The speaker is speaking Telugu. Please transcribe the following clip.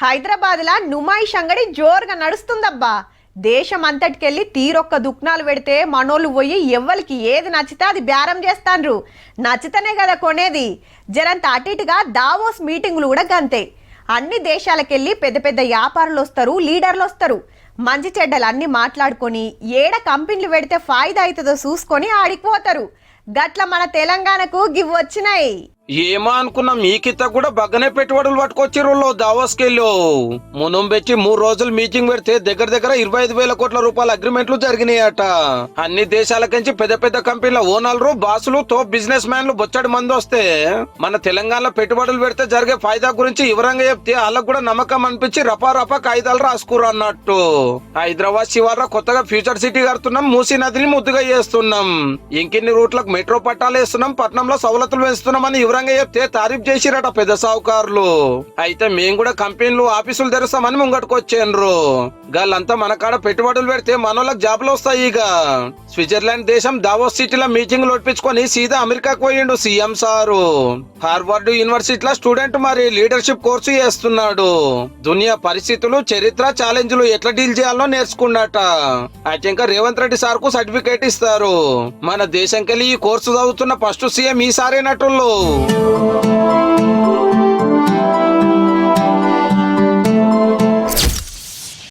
హైదరాబాద్లా నుమాయిష్ అంగడి జోరుగా నడుస్తుందబ్బా. దేశం అంతటికెళ్ళి తీరొక్క దుక్నాలు పెడితే మనోళ్ళు పోయి ఎవ్వరికి ఏది నచ్చితే అది బేరం చేస్తాండ్రు. నచ్చితేనే కదా కొనేది. జరంత అటిటుగా దావోస్ మీటింగులు కూడా గంతే. అన్ని దేశాలకెళ్ళి పెద్ద పెద్ద వ్యాపారులు వస్తారు, లీడర్లు వస్తారు. మంచి చెడ్డలు అన్ని మాట్లాడుకొని ఏడ కంపెనీలు పెడితే ఫాయిదా అవుతుందో చూసుకొని ఆడిపోతారు. గట్ల మన తెలంగాణకు గివ్ వచ్చినాయి. ఏమో అనుకున్నా మీకిత కూడా బగ్గనే పెట్టుబడులు పట్టుకొచ్చిర్రు దావోస్కెళ్ళో. మునం పెట్టి 3 రోజులు మీటింగ్ పెడితే దగ్గర దగ్గర 25,000 కోట్ల రూపాయల అగ్రిమెంట్లు జరిగినాయట. అన్ని దేశాలకించి పెద్ద పెద్ద కంపెనీల ఓనర్లు, బాసులు, తో బిజినెస్ మ్యాన్లు బొచ్చడి మంది వస్తే మన తెలంగాణలో పెట్టుబడులు పెడితే జరిగే ఫాయిదా గురించి వివరంగా చెప్తే వాళ్ళకు కూడా నమ్మకం అనిపించి రపా కాగితాలు రాసుకురు అన్నట్టు. హైదరాబాద్ శివార్లో కొత్తగా ఫ్యూచర్ సిటీ కడుతున్నాం, మూసీ నదిని ముద్దుగా చేస్తున్నాం, ఇంకిన్ని రూట్లకు మెట్రో పట్టాలు వేస్తున్నాం, పట్నంలో సవలతులు పెంచుతున్నాం అని వివరంగా చెప్తే తారీఫ్ చేసిరట పెద్ద సావుకారులు. అయితే మేము కూడా కంపెనీలు, ఆఫీసులు తెరుస్తామని ముంగట్టుకొచ్చేండ్రు. గాళ్ళంతా మన కాడ పెట్టుబడులు పెడితే మనోళ్ళకి జాబ్లు వస్తాయి. ఇక స్విట్జర్లాండ్ దేశం దావోస్ సిటీలో మీటింగ్ నడిపించుకొని సీదా అమెరికాకు పోయిండు సీఎం సారు. హార్వర్డ్ యూనివర్సిటీలో స్టూడెంట్ మరి లీడర్షిప్ కోర్సు చేస్తున్నాడు. దునియా పరిస్థితులు, చరిత్ర, ఛాలెంజ్లు ఎట్లా డీల్ చేయాలో నేర్చుకున్నట. అయితే ఇంకా రేవంత్ రెడ్డి సార్ కు సర్టిఫికేట్ ఇస్తారు. మన దేశంకెళ్ళి ఈ కోర్సు చదువుతున్న ఫస్ట్ సీఎం ఈ సారేనట్టుల్లో.